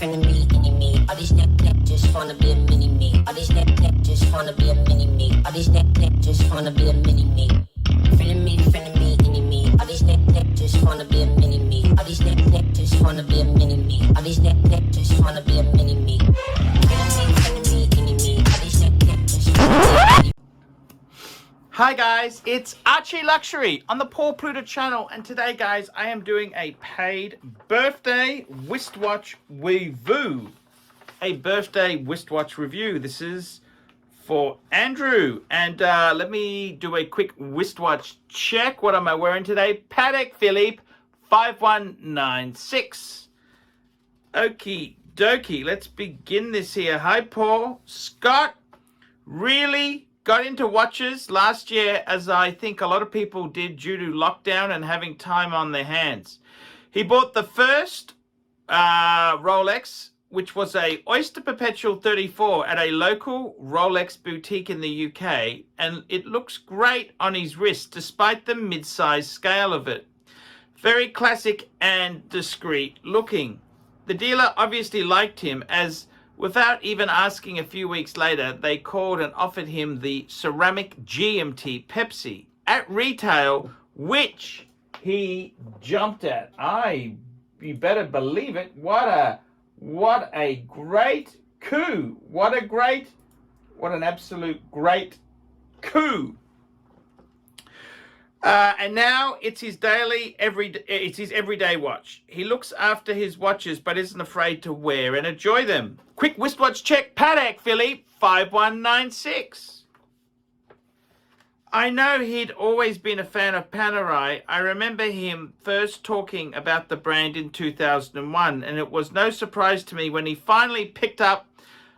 frenemy, enemy. All these neck just wanna be a mini me. All these neck just wanna be a mini me. All these neck just wanna be a mini me. Frenemy, enemy. All these neck just wanna be a mini me. All these neck just wanna be a mini me. All these neck just wanna be a mini me. Frenemy, enemy. All these neck just wanna be a mini me. Hi guys, it's ArchieLuxury on the Paul Pluta channel, and today guys I am doing a paid birthday wristwatch review. A birthday wristwatch review. This is for Andrew, and let me do a quick wristwatch check. What am I wearing today? Patek Philippe 5196. Okie dokie, let's begin this here. Hi Paul. Scott really got into watches last year, as I think a lot of people did due to lockdown and having time on their hands. He bought the first Rolex, which was a Oyster Perpetual 34 at a local Rolex boutique in the UK, and it looks great on his wrist despite the mid-size scale of it. Very classic and discreet looking. The dealer obviously liked him, as without even asking a few weeks later, they called and offered him the ceramic GMT Pepsi at retail, which he jumped at. You better believe it. What a great coup. What an absolute great coup. And now it's his everyday watch. He looks after his watches, but isn't afraid to wear and enjoy them. Quick wristwatch check. Patek Philippe 5196. I know he'd always been a fan of Panerai. I remember him first talking about the brand in 2001, and it was no surprise to me when he finally picked up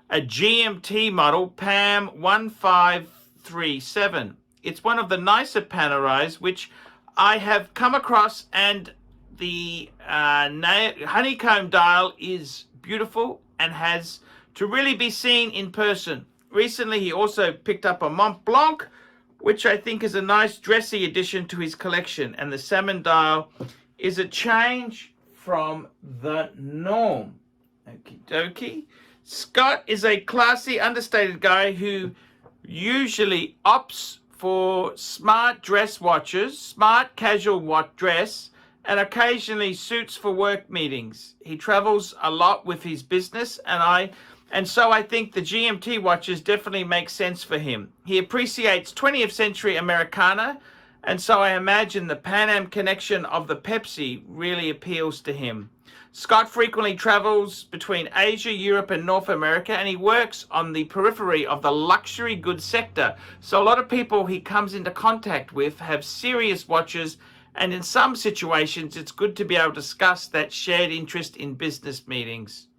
a GMT model, PAM 1537. It's one of the nicer Panerais which I have come across, and the honeycomb dial is beautiful and has to really be seen in person. Recently he also picked up a Mont Blanc, which I think is a nice dressy addition to his collection, and the salmon dial is a change from the norm. Okie dokie. Scott is a classy, understated guy who usually opts for smart dress watches, smart casual watch dress, and occasionally suits for work meetings. He travels a lot with his business, and so I think the GMT watches definitely make sense for him. He appreciates 20th century Americana, and so I imagine the Pan Am connection of the Pepsi really appeals to him. Scott frequently travels between Asia, Europe, and North America, and he works on the periphery of the luxury goods sector. So a lot of people he comes into contact with have serious watches, and in some situations it's good to be able to discuss that shared interest in business meetings.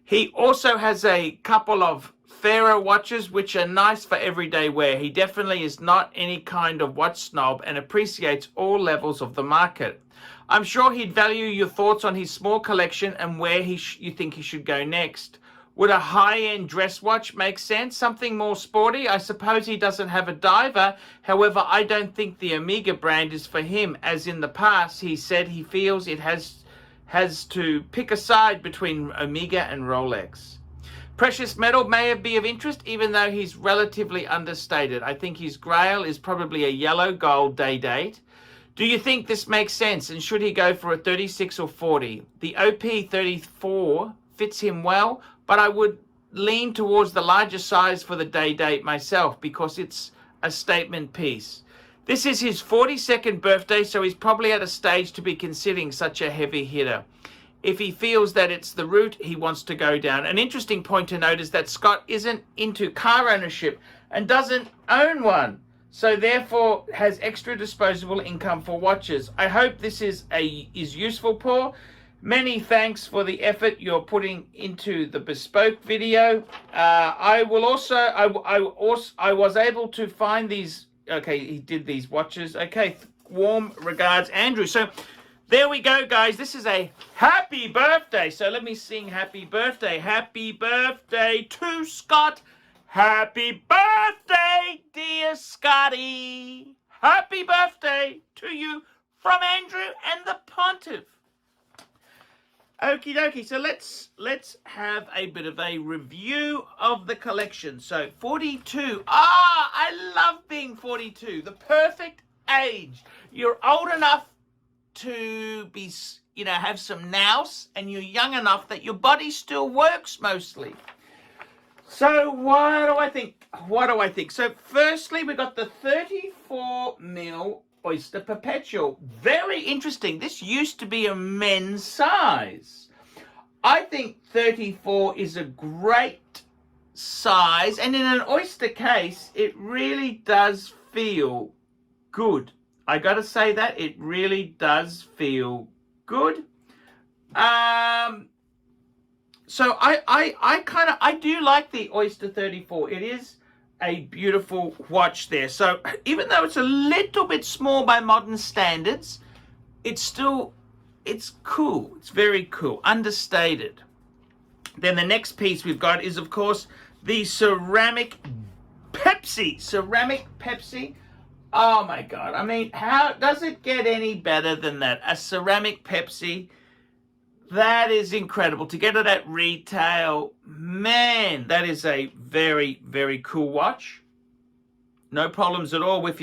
He also has a couple of fairer watches which are nice for everyday wear. He definitely is not any kind of watch snob and appreciates all levels of the market. I'm sure he'd value your thoughts on his small collection and where you think he should go next. Would a high-end dress watch make sense? Something more sporty? I suppose he doesn't have a diver. However, I don't think the Omega brand is for him, as in the past he said he feels it has to pick a side between Omega and Rolex. Precious metal may be of interest, even though he's relatively understated. I think his grail is probably a yellow gold day date. Do you think this makes sense, and should he go for a 36 or 40? The OP34 fits him well, but I would lean towards the larger size for the day date myself because it's a statement piece. This is his 42nd birthday, so he's probably at a stage to be considering such a heavy hitter. If he feels that it's the route he wants to go down. An interesting point to note is that Scott isn't into car ownership and doesn't own one, so therefore has extra disposable income for watches. I hope this is useful, Paul. Many thanks for the effort you're putting into the bespoke video. I was able to find these. Okay, he did these watches. Okay, warm regards, Andrew. So there we go, guys. This is a happy birthday. So let me sing happy birthday. Happy birthday to Scott. Happy birthday, dear Scotty. Happy birthday to you from Andrew and the Pontiff. Okie dokie. So let's have a bit of a review of the collection. So 42. Ah, I love being 42. The perfect age. You're old enough to be, have some nous, and you're young enough that your body still works mostly. So what do I think? So firstly, we got the 34 ml Oyster Perpetual. Very interesting. This used to be a men's size. I think 34 is a great size, and in an oyster case, it really does feel good. I gotta say that it really does feel good. So I do like the Oyster 34. It is a beautiful watch there. So even though it's a little bit small by modern standards, it's cool. It's very cool, understated. Then the next piece we've got is, of course, the ceramic Pepsi. Oh my God. I mean, how does it get any better than that? A ceramic Pepsi. That is incredible. To get it at retail, man, that is a very, very cool watch. No problems at all with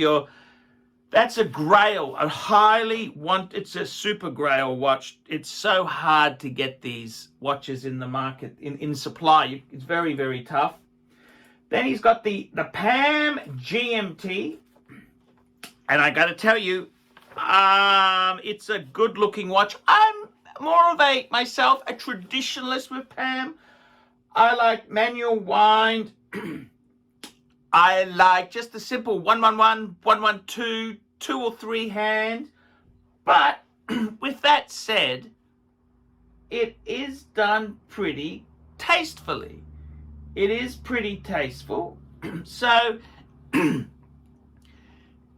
that's a Grail. It's a super Grail watch. It's so hard to get these watches in the market, in supply. It's very, very tough. Then he's got the PAM GMT. And I got to tell you, it's a good looking watch. I'm more of a traditionalist with PAM. I like manual wind. I like just the simple 111, 112, 2 or 3 hand. But with that said, it is done pretty tastefully. It is pretty tasteful. So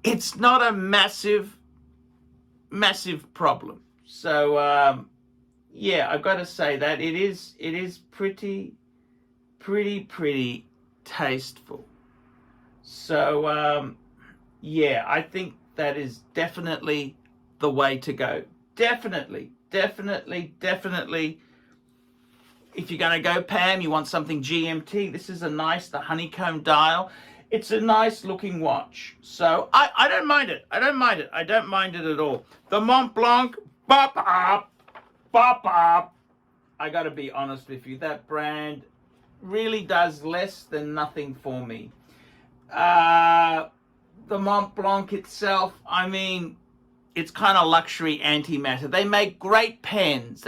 it's not a massive problem. So yeah, I've got to say that it is pretty tasteful. So yeah, I think that is definitely the way to go. Definitely. If you're going to go PAM, you want something GMT. This is the honeycomb dial. It's a nice looking watch. So I don't mind it. I don't mind it at all. The Mont Blanc, bop up. I got to be honest with you. That brand really does less than nothing for me. The Mont Blanc itself, I mean, it's kind of luxury antimatter. They make great pens.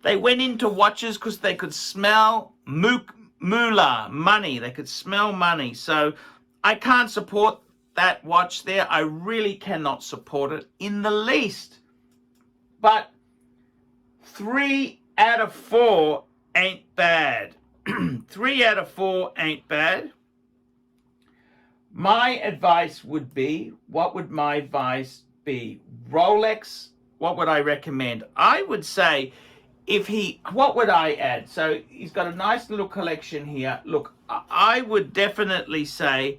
They went into watches because they could smell moolah, money. They could smell money. So I can't support that watch there. I really cannot support it in the least. But 3 out of 4 ain't bad. 3 out of 4 ain't bad. My advice would be, what would my advice be? Rolex, what would I recommend? I would say, what would I add? So he's got a nice little collection here. Look, I would definitely say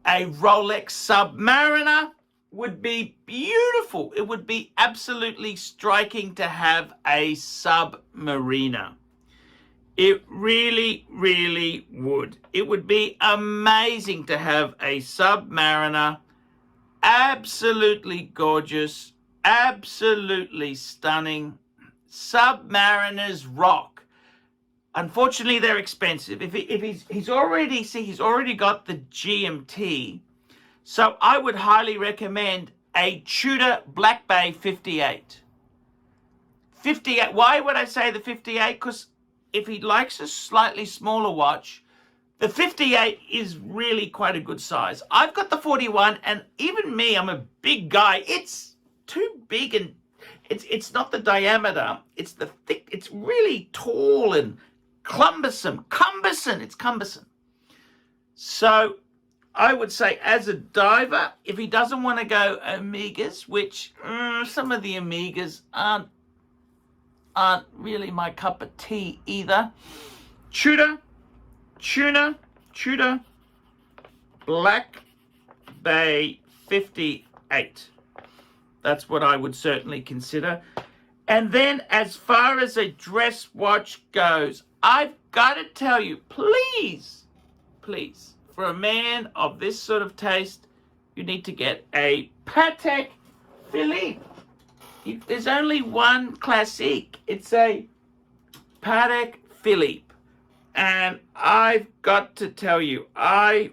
a Rolex Submariner would be beautiful. It would be absolutely striking to have a Submariner. It really would. It would be amazing to have a Submariner. Absolutely gorgeous. Absolutely stunning. Submariners rock. Unfortunately, they're expensive. If he's already got the GMT. So I would highly recommend a Tudor Black Bay 58. 58. Why would I say the 58? Because if he likes a slightly smaller watch, the 58 is really quite a good size. I've got the 41, and even me, I'm a big guy. It's too big, and it's not the diameter. It's the thick. It's really tall and cumbersome. It's cumbersome. So I would say, as a diver, if he doesn't want to go Omegas, which some of the Omegas aren't really my cup of tea either. Tudor Black Bay 58. That's what I would certainly consider. And then as far as a dress watch goes, I've got to tell you, please, for a man of this sort of taste, you need to get a Patek Philippe. There's only one classique. It's a Patek Philippe. And I've got to tell you, I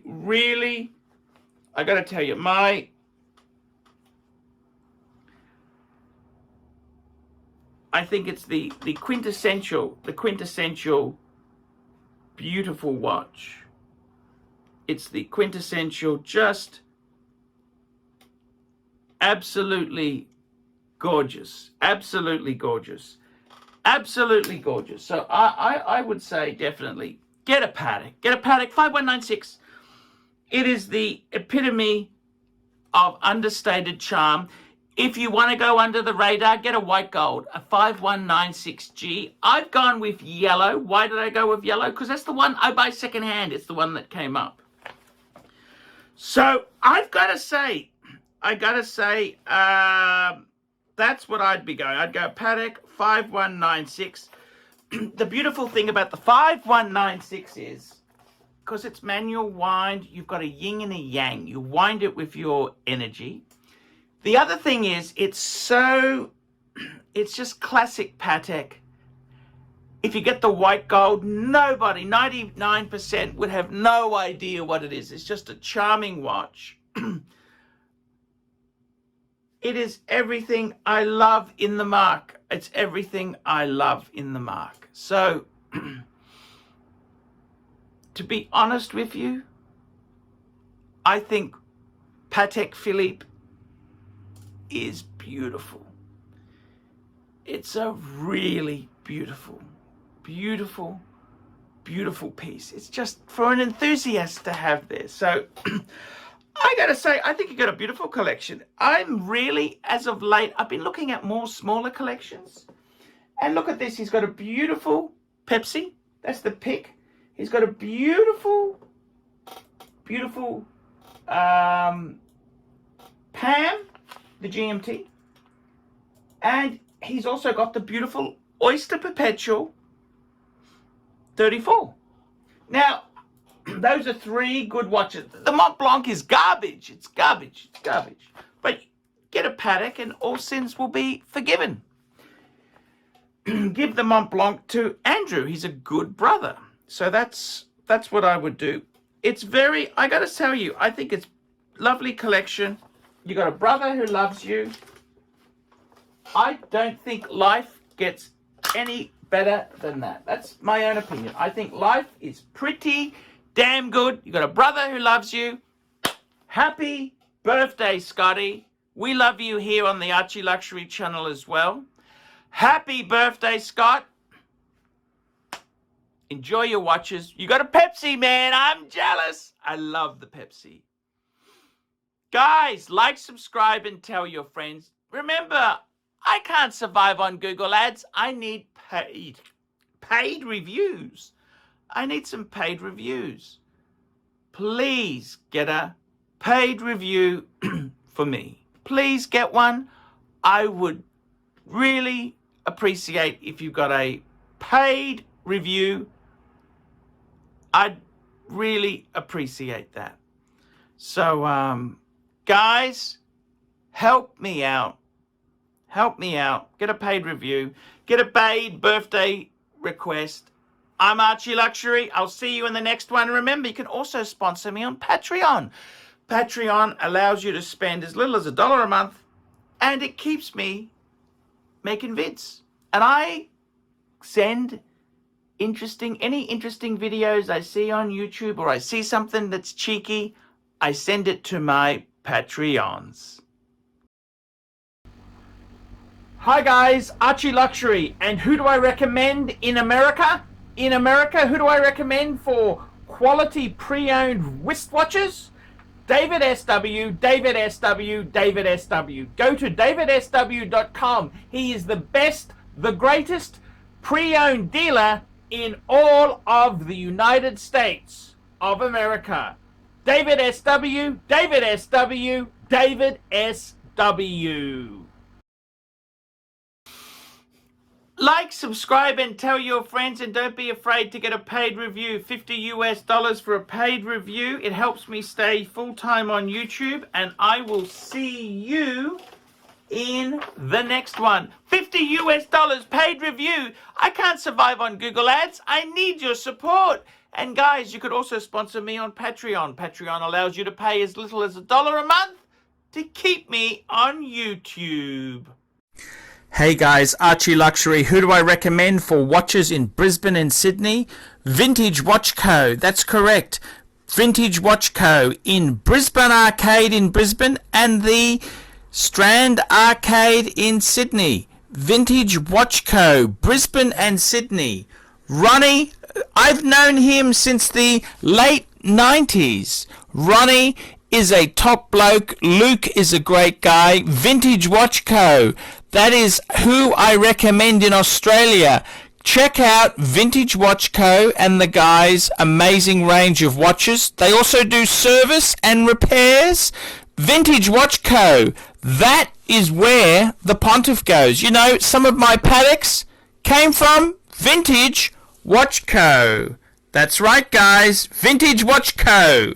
got to tell you, I think it's the quintessential beautiful watch. It's the quintessential, just absolutely gorgeous. Absolutely gorgeous. Absolutely gorgeous. So I would say definitely get a Patek. Get a Patek 5196. It is the epitome of understated charm. If you want to go under the radar, get a white gold, a 5196G. I've gone with yellow. Why did I go with yellow? Because that's the one I buy secondhand. It's the one that came up. So I've got to say, that's what I'd be going. I'd go Patek 5196. The beautiful thing about the 5196 is, because it's manual wind, you've got a yin and a yang. You wind it with your energy. The other thing is, it's just classic Patek. If you get the white gold, nobody, 99% would have no idea what it is. It's just a charming watch. It is everything I love in the mark. It's everything I love in the mark. So, to be honest with you, I think Patek Philippe is beautiful. It's a really beautiful piece. It's just for an enthusiast to have this. So I gotta say, I think you got a beautiful collection. I'm really, as of late, I've been looking at more smaller collections. And look at this, he's got a beautiful Pepsi. That's the pick. He's got a beautiful Pam, the GMT. And he's also got the beautiful Oyster Perpetual 34. Now, those are three good watches. The Mont Blanc is garbage. It's garbage. But get a Patek and all sins will be forgiven. Give the Mont Blanc to Andrew. He's a good brother. So that's what I would do. It's very, I got to tell you, I think it's lovely collection. You got a brother who loves you. I don't think life gets any better than that. That's my own opinion. I think life is pretty damn good. You got a brother who loves you. Happy birthday, Scotty. We love you here on the Archie Luxury channel as well. Happy birthday, Scott. Enjoy your watches. You got a Pepsi, man. I'm jealous. I love the Pepsi. Guys, like, subscribe, and tell your friends. Remember, I can't survive on Google Ads. I need paid reviews. I need some paid reviews. Please get a paid review for me. Please get one. I would really appreciate if you got a paid review. I'd really appreciate that. So, guys, help me out. Help me out. Get a paid review. Get a paid birthday request. I'm Archie Luxury. I'll see you in the next one. Remember, you can also sponsor me on Patreon. Patreon allows you to spend as little as $1 a month, and it keeps me making vids. And I send any interesting videos I see on YouTube, or I see something that's cheeky, I send it to my Patreons. Hi guys, Archie Luxury. And who do I recommend in America? In America, who do I recommend for quality pre-owned wristwatches? David SW, David SW, David SW. Go to davidsw.com. He is the best, the greatest pre-owned dealer in all of the United States of America. David SW, David SW, David SW. Like, subscribe, and tell your friends, and don't be afraid to get a paid review. $50 for a paid review. It helps me stay full-time on YouTube, and I will see you in the next one. $50 paid review. I can't survive on Google Ads. I need your support. And guys, you could also sponsor me on Patreon. Patreon allows you to pay as little as $1 a month to keep me on YouTube. Hey guys, ArchieLuxury. Who do I recommend for watches in Brisbane and Sydney? Vintage Watch Co. That's correct. Vintage Watch Co. in Brisbane Arcade in Brisbane and the Strand Arcade in Sydney. Vintage Watch Co. Brisbane and Sydney. Ronnie, I've known him since the late 90s. Ronnie is a top bloke. Luke is a great guy. Vintage Watch Co. That is who I recommend in Australia. Check out Vintage Watch Co. and the guys' amazing range of watches. They also do service and repairs. Vintage Watch Co. That is where the Pontiff goes. You know, some of my Pateks came from Vintage Watch Co. That's right, guys. Vintage Watch Co.